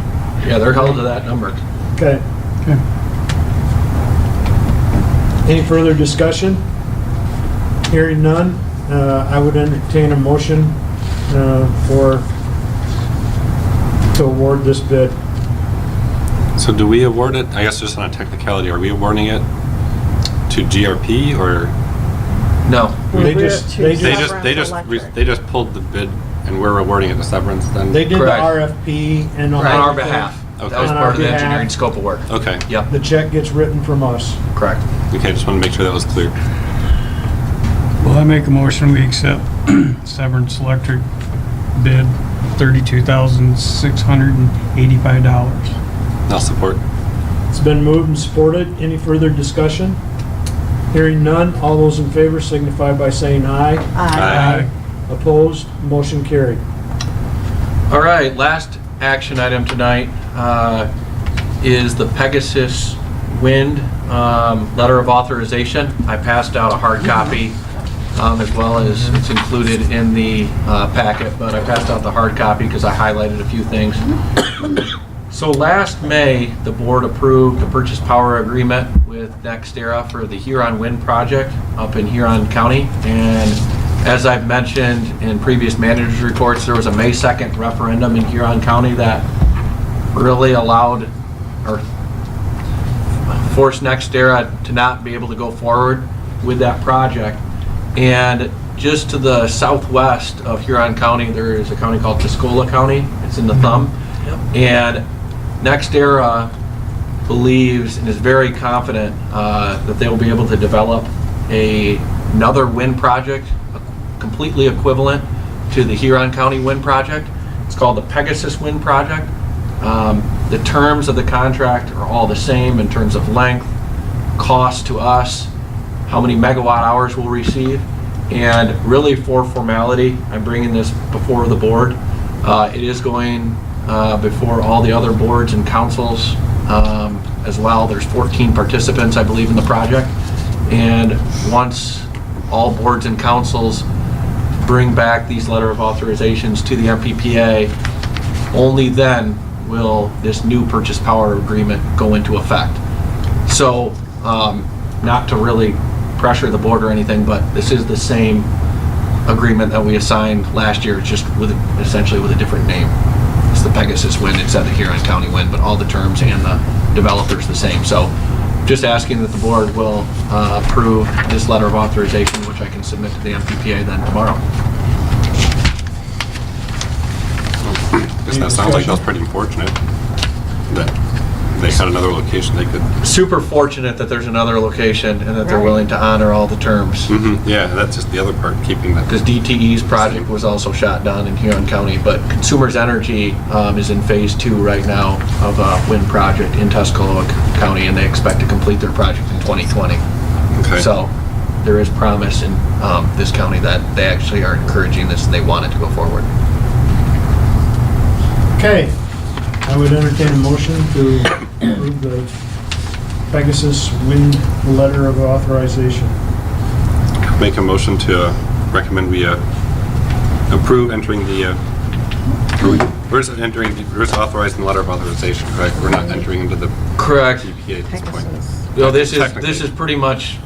Yeah, they're held to that number. Okay. Okay. Any further discussion? Hearing none, I would entertain a motion to award this bid. So do we award it, I guess just on a technicality, are we awarding it to GRP or No. They just they just pulled the bid and we're awarding it to Severance then? They did the Correct. RFP and On our behalf. Okay. That was On part our of the behalf. engineering scope of work. Okay. Yep, The check gets written from us. correct. Okay, just want to make sure that was clear. Well, I make a motion, we accept Severance Electric bid $32,685. I'll support. It's been moved and supported. Any further discussion? Hearing none, all those in favor signify by saying aye. Aye. Opposed, motion carried. All right, last action item tonight is the Pegasus Wind letter of authorization. I passed out a hard copy as well as it's included in the packet, but I passed out the hard copy because I highlighted a few things. So last May, the board approved a purchase power agreement with NextEra for the Huron Wind project up in Huron County. And as I've mentioned in previous managers' reports, there was a May 2nd referendum in Huron County that really allowed or forced NextEra to not be able to go forward with that project. And just to the southwest of Huron County, there is a county called Tuscola County. It's in the thumb. And NextEra believes and is very confident that they will be able to develop another wind project completely equivalent to the Huron County wind project. It's called the Pegasus Wind Project. The terms of the contract are all the same in terms of length, cost to us, how many megawatt hours we'll receive, and really for formality, I'm bringing this before the board. It is going before all the other boards and councils as well. There's 14 participants, I believe, in the project. And once all boards and councils bring back these letter of authorizations to the MPPA, only then will this new purchase power agreement go into effect. So, not to really pressure the board or anything, but this is the same agreement that we assigned last year, just with essentially with a different name. It's the Pegasus Wind instead of the Huron County Wind, but all the terms and the developer's the same. So just asking that the board will approve this letter of authorization, which I can submit to the MPPA then tomorrow. Guess that sounds like that was pretty unfortunate that they had another location they could. Super fortunate that there's another location and that they're willing to honor all the terms. Yeah, that's just the other part, keeping that. Because DTE's project was also shot down in Huron County, but Consumers Energy is in phase 2 right now of a wind project in Tuscola County, and they expect to complete their project in 2020. Okay. So there is promise in this county that they actually are encouraging this and they want it to go forward. Okay, I would entertain a motion to approve the Pegasus Wind letter of authorization. Make a motion to recommend we approve entering the, we're just authorizing the letter of authorization, correct? We're not entering into the Correct. PPA at this point. No, this Technically. is pretty much,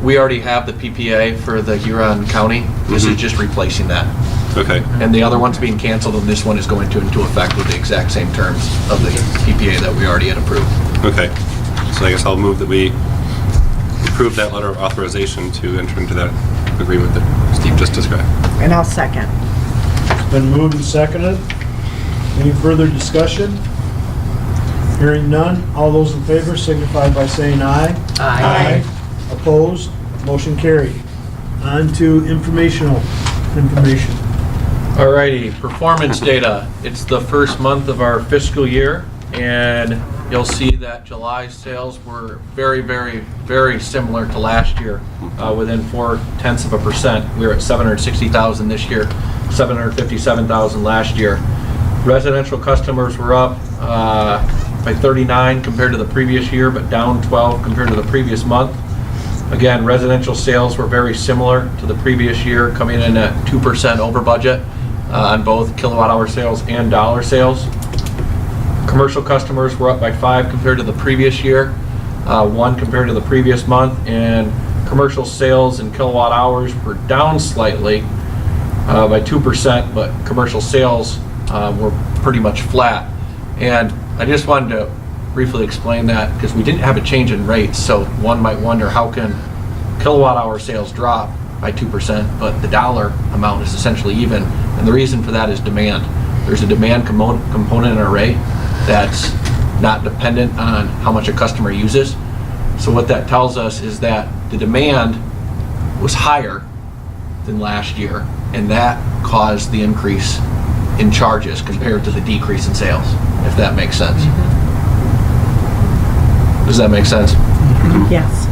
we already have the PPA for the Huron County. This is just replacing that. Okay, And the other one's being canceled, and this one is going into effect with the exact same terms of the PPA that we already had approved. okay. So I guess I'll move that we approve that letter of authorization to enter into that agreement that Steve just described. And I'll second. Been moved and seconded. Any further discussion? Hearing none, all those in favor signify by saying aye. Aye. Opposed? Motion carried. On to informational information. Alrighty, performance data. It's the first month of our fiscal year, and you'll see that July sales were very, very, very similar to last year, within 0.4%. We were at 760,000 this year, 757,000 last year. Residential customers were up by 39 compared to the previous year, but down 12 compared to the previous month. Again, residential sales were very similar to the previous year, coming in at 2% over budget on both kilowatt hour sales and dollar sales. Commercial customers were up by 5 compared to the previous year, 1 compared to the previous month, and commercial sales and kilowatt hours were down slightly by 2%, but commercial sales were pretty much flat. And I just wanted to briefly explain that because we didn't have a change in rates, so one might wonder how can kilowatt hour sales drop by 2%, but the dollar amount is essentially even, and the reason for that is demand. There's a demand component in our rate that's not dependent on how much a customer uses. So what that tells us is that the demand was higher than last year, and that caused the increase in charges compared to the decrease in sales, if that makes sense. Does that make sense? Yes.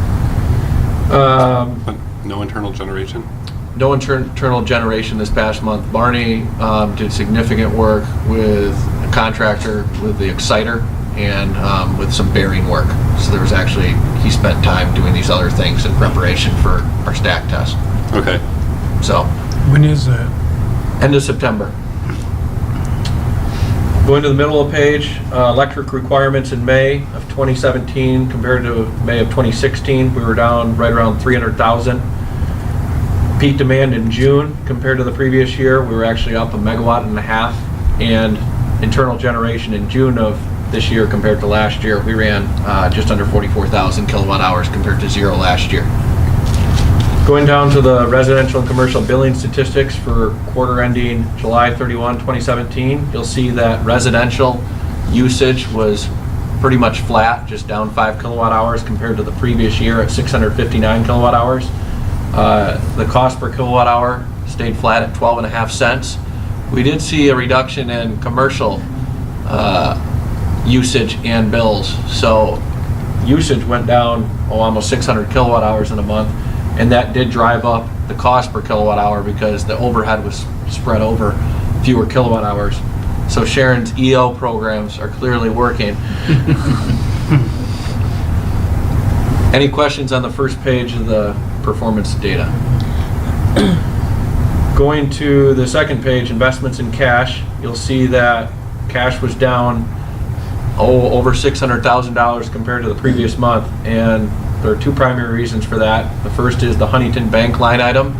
But no internal generation? No internal generation this past month. Barney did significant work with a contractor with the exciter and with some bearing work. So there was actually, he spent time doing these other things in preparation for our stack test. Okay. So, When is that? end of September. Going to the middle of the page, electric requirements in May of 2017 compared to May of 2016, we were down right around 300,000. Peak demand in June compared to the previous year, we were actually up 1.5 megawatts, and internal generation in June of this year compared to last year, we ran just under 44,000 kilowatt hours compared to 0 last year. Going down to the residential and commercial billing statistics for quarter ending July 31, 2017, you'll see that residential usage was pretty much flat, just down 5 kilowatt hours compared to the previous year at 659 kilowatt hours. The cost per kilowatt hour stayed flat at 12.5 cents. We did see a reduction in commercial usage and bills. So usage went down almost 600 kilowatt hours in a month. And that did drive up the cost per kilowatt hour because the overhead was spread over fewer kilowatt hours. So Sharon's EO programs are clearly working. Any questions on the first page of the performance data? Going to the second page, investments in cash, you'll see that cash was down over $600,000 compared to the previous month, and there are 2 primary reasons for that. The first is the Huntington Bank line item.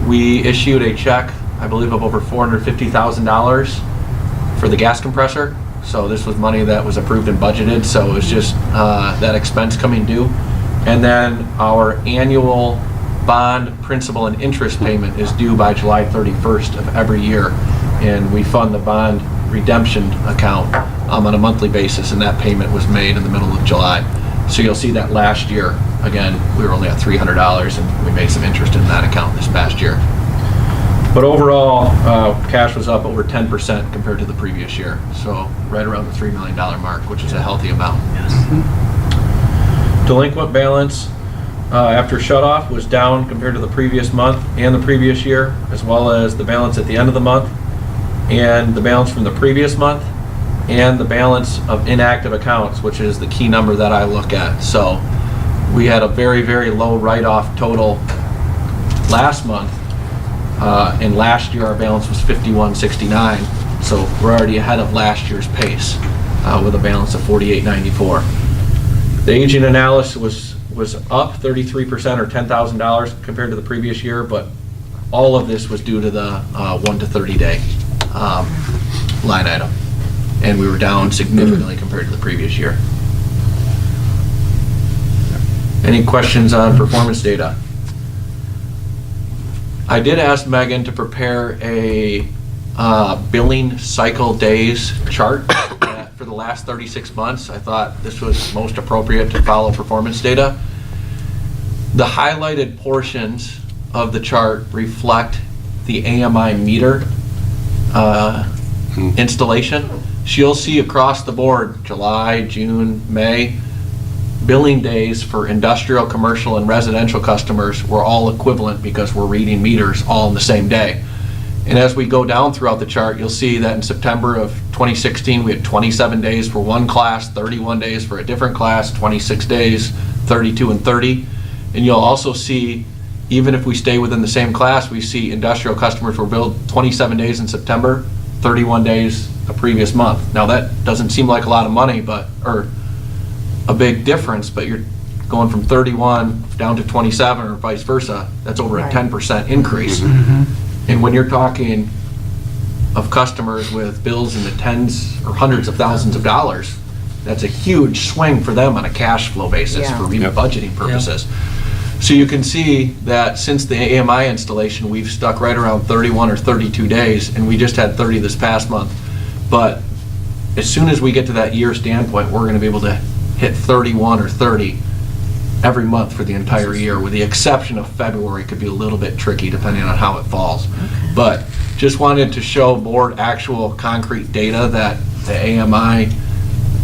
We issued a check, I believe, of over $450,000 for the gas compressor. So this was money that was approved and budgeted, so it was just that expense coming due. And then our annual bond principal and interest payment is due by July 31st of every year. And we fund the bond redemption account on a monthly basis, and that payment was made in the middle of July. So you'll see that last year, again, we were only at $300 and we made some interest in that account this past year. But overall, cash was up over 10% compared to the previous year. So right around the $3 million mark, which is a healthy amount. Delinquent balance after shutoff was down compared to the previous month and the previous year, as well as the balance at the end of the month and the balance from the previous month, and the balance of inactive accounts, which is the key number that I look at. So we had a very, very low write-off total last month, and last year our balance was 5169. So we're already ahead of last year's pace with a balance of 4894. The aging analysis was up 33% or $10,000 compared to the previous year, but all of this was due to the 1 to 30 day line item. And we were down significantly compared to the previous year. Any questions on performance data? I did ask Megan to prepare a billing cycle days chart for the last 36 months. I thought this was most appropriate to follow performance data. The highlighted portions of the chart reflect the AMI meter installation. So you'll see across the board, July, June, May, billing days for industrial, commercial, and residential customers were all equivalent because we're reading meters all in the same day. And as we go down throughout the chart, you'll see that in September of 2016, we had 27 days for one class, 31 days for a different class, 26 days, 32 and 30. And you'll also see, even if we stay within the same class, we see industrial customers were billed 27 days in September, 31 days a previous month. Now that doesn't seem like a lot of money, or a big difference, but you're going from 31 down to 27 or vice versa. That's over a 10% increase. And when you're talking of customers with bills in the tens or hundreds of thousands of dollars, that's a huge swing for them on a cash flow basis for even budgeting purposes. So you can see that since the AMI installation, we've stuck right around 31 or 32 days, and we just had 30 this past month. But as soon as we get to that year standpoint, we're going to be able to hit 31 or 30 every month for the entire year, with the exception of February. Could be a little bit tricky depending on how it falls. But just wanted to show board actual concrete data that the AMI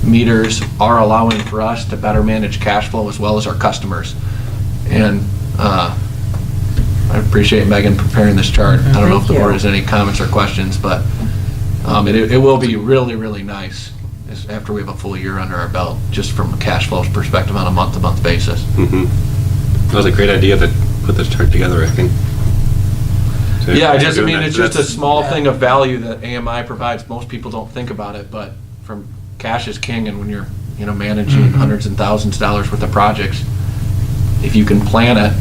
meters are allowing for us to better manage cash flow as well as our customers. And I appreciate Megan preparing this chart. I don't know if the board has any comments or questions, but it will be really, really nice after we have a full year under our belt, just from a cash flow perspective on a month-to-month basis. That was a great idea to put this chart together, I think. So Yeah, it's just a small thing of value that AMI provides. Most people don't think about it, but from cash is king, and when you're managing hundreds and thousands of dollars worth of projects, if you can plan it,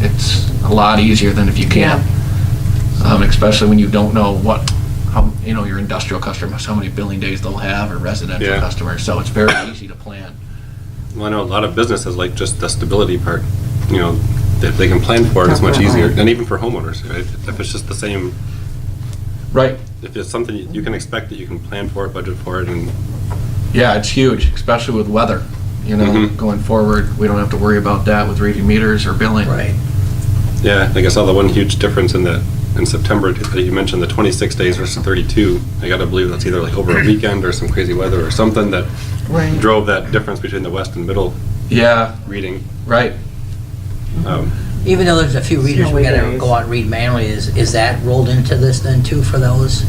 it's a lot easier than if you can't. Especially when you don't know how your industrial customers, how many billing days they'll have, or residential customers. So it's very easy to plan. Well, I know a lot of businesses like just the stability part. If they can plan for it, it's much easier. And even for homeowners, right? If it's just the same. Right. If it's something you can expect that you can plan for it, budget for it, and. Yeah, it's huge, especially with weather. Going forward, we don't have to worry about that with reading meters or billing. Right. Yeah, I guess I saw the one huge difference in September, you mentioned the 26 days versus 32. I gotta believe that's either like over a weekend or some crazy weather or something that drove that difference between the west and middle reading. Right. Even though there's a few readers we gotta go out and read manually, is that rolled into this then too for those?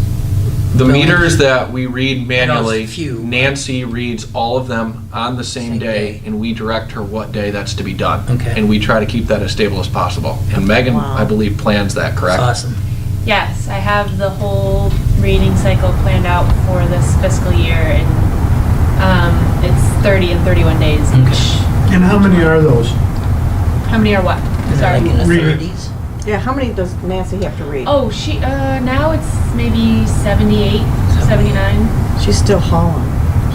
The meters that we read manually, few. Nancy reads all of them on the same day, and we direct her what day that's to be done. Okay. And we try to keep that as stable as possible. And Megan, I believe, plans that, correct? Awesome. Yes, I have the whole reading cycle planned out for this fiscal year, and it's 30 and 31 days each. And how many are those? How many are what? Is that like in the Reading. 30s? Yeah, how many does Nancy have to read? Oh, she, now it's maybe 78, 79. She's still hauling.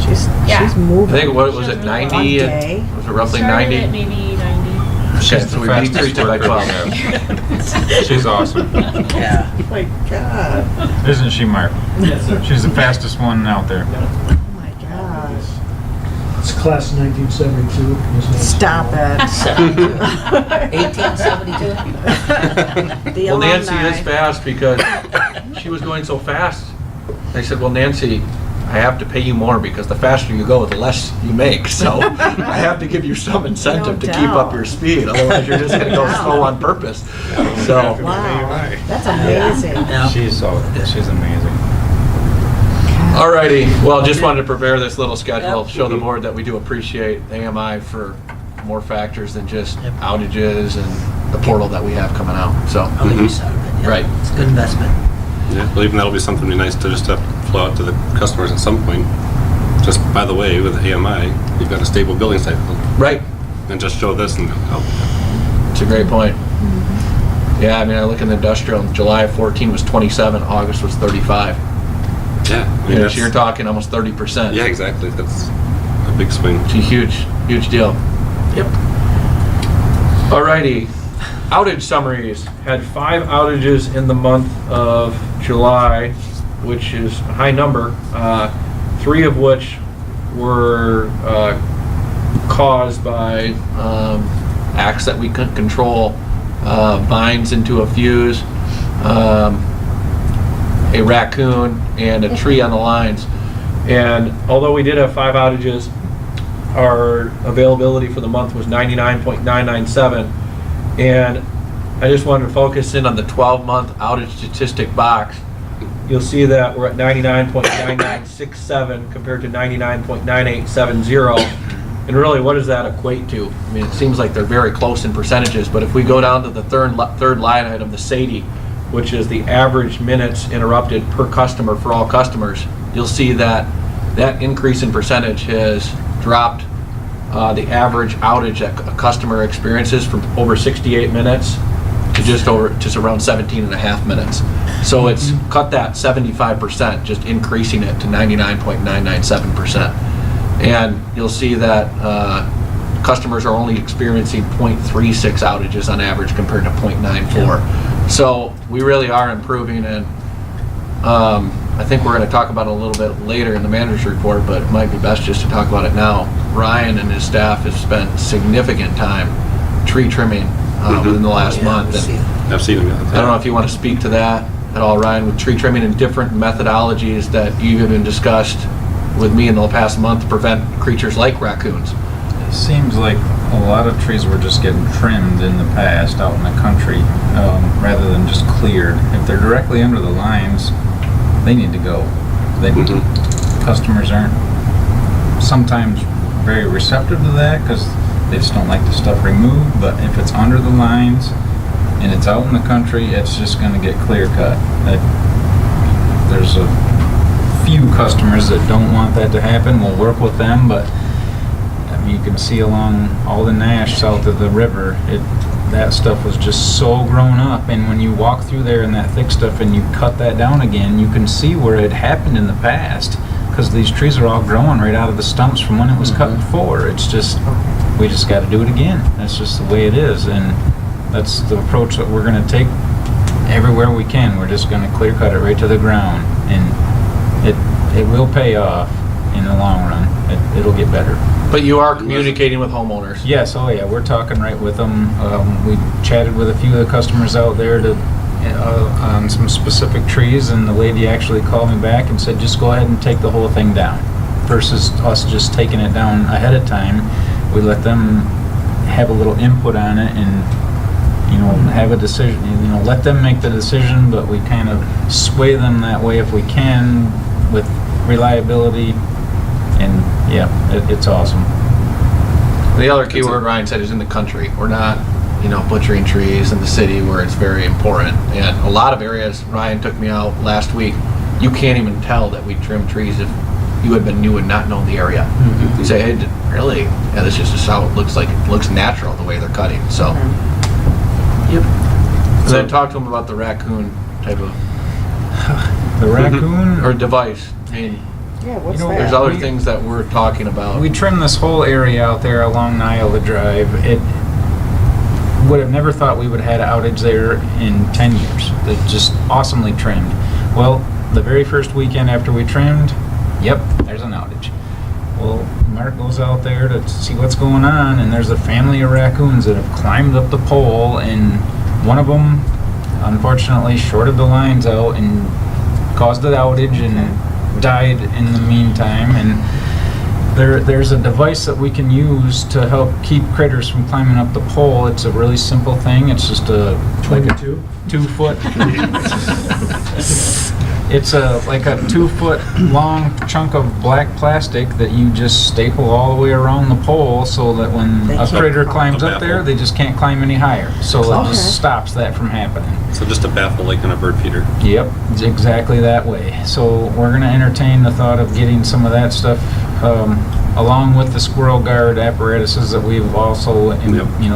She's I moving. think, what was it, 90? One day. Was it roughly Started 90? at maybe 90. Okay, so we decreased it by 12. She's awesome. Yeah. Oh my God. Isn't she, Mark? Yes, sir. She's the fastest one out there. Oh my gosh. It's class 1972. Isn't it? Stop it. 1872? The Well, Nancy alumni. is fast because she was going so fast. I said, well, Nancy, I have to pay you more because the faster you go, the less you make. So I have to give you some incentive to keep up your speed. Otherwise, you're just going to go slow on purpose. So, Wow. That's amazing. Yeah. She's amazing. alrighty. Well, just wanted to prepare this little schedule, show the board that we do appreciate AMI for more factors than just outages and the portal that we have coming out. So, Other use out of it. Yeah. Right. It's a good investment. Yeah, I believe that'll be something really nice to just have flow out to the customers at some point. Just by the way, with AMI, you've got a stable billing cycle. right. And just show this and help. It's a great point. Yeah, I mean, I look in the industrial, July of 14 was 27, August was 35. Yeah. I mean, You know, that's- so you're talking almost 30%. Yeah, exactly. That's a big swing. It's a huge deal. Yep. Alrighty, outage summaries. Had 5 outages in the month of July, which is a high number. 3 of which were caused by acts that we couldn't control. Vines into a fuse, a raccoon, and a tree on the lines. And although we did have 5 outages, our availability for the month was 99.997. And I just wanted to focus in on the 12-month outage statistic box. You'll see that we're at 99.9967 compared to 99.9870. And really, what does that equate to? I mean, it seems like they're very close in percentages, but if we go down to the third line item, the SAIDI, which is the average minutes interrupted per customer for all customers, you'll see that that increase in percentage has dropped the average outage that a customer experiences from over 68 minutes to just around 17 and a half minutes. So it's cut that 75%, just increasing it to 99.997%. And you'll see that customers are only experiencing 0.36 outages on average compared to 0.94. So we really are improving, and I think we're going to talk about it a little bit later in the manager's report, but it might be best just to talk about it now. Ryan and his staff have spent significant time tree trimming within the last month. And I've seen them. I don't know if you want to speak to that at all, Ryan, with tree trimming and different methodologies that you've even discussed with me in the past month to prevent creatures like raccoons. It seems like a lot of trees were just getting trimmed in the past out in the country rather than just cleared. If they're directly under the lines, they need to go. Customers aren't sometimes very receptive to that because they just don't like the stuff removed, but if it's under the lines and it's out in the country, it's just going to get clear cut. There's a few customers that don't want that to happen. We'll work with them, but I mean, you can see along all the Nash south of the river, that stuff was just so grown up, and when you walk through there in that thick stuff and you cut that down again, you can see where it happened in the past because these trees are all growing right out of the stumps from when it was cut before. It's just, we just got to do it again. That's just the way it is, and that's the approach that we're going to take everywhere we can. We're just going to clear cut it right to the ground, and it will pay off in the long run. It'll get better. But you are communicating with homeowners. Yes, oh yeah, we're talking right with them. We chatted with a few of the customers out there on some specific trees, and the lady actually called me back and said, just go ahead and take the whole thing down. Versus us just taking it down ahead of time, we let them have a little input on it and, have a decision, let them make the decision, but we kind of sway them that way if we can with reliability. And yeah, it's awesome. The other key word Ryan said is in the country. We're not, butchering trees in the city where it's very important. And a lot of areas, Ryan took me out last week, you can't even tell that we trim trees if you had been new and not known the area. You say, hey, really? Yeah, this is just how it looks like. It looks natural the way they're cutting. So, yep. And then talk to them about the raccoon type of The raccoon? or device. I mean, Yeah, what's there's that? other things that we're talking about. We trimmed this whole area out there along Niola Drive. It would have never thought we would have had an outage there in 10 years. They're just awesomely trimmed. Well, the very first weekend after we trimmed, yep, there's an outage. Well, Mark goes out there to see what's going on, and there's a family of raccoons that have climbed up the pole, and one of them, unfortunately, shorted the lines out and caused an outage and died in the meantime. And there's a device that we can use to help keep critters from climbing up the pole. It's a really simple thing. It's just like a 2-foot. It's like a 2-foot long chunk of black plastic that you just staple all the way around the pole so that when They a can't critter climb. climbs up there, they just can't climb any higher. So it Okay. just stops that from happening. So just a baffle like in a bird feeder. Yep, it's exactly that way. So we're going to entertain the thought of getting some of that stuff along with the squirrel guard apparatuses that we've also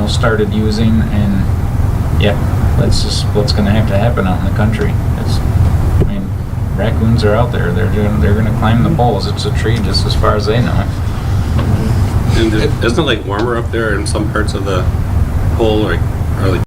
started using, and yeah, that's just what's gonna have to happen out in the country. I mean, raccoons are out there, they're gonna climb the poles, it's a tree just as far as they know. And isn't it like warmer up there in some parts of the pole, or like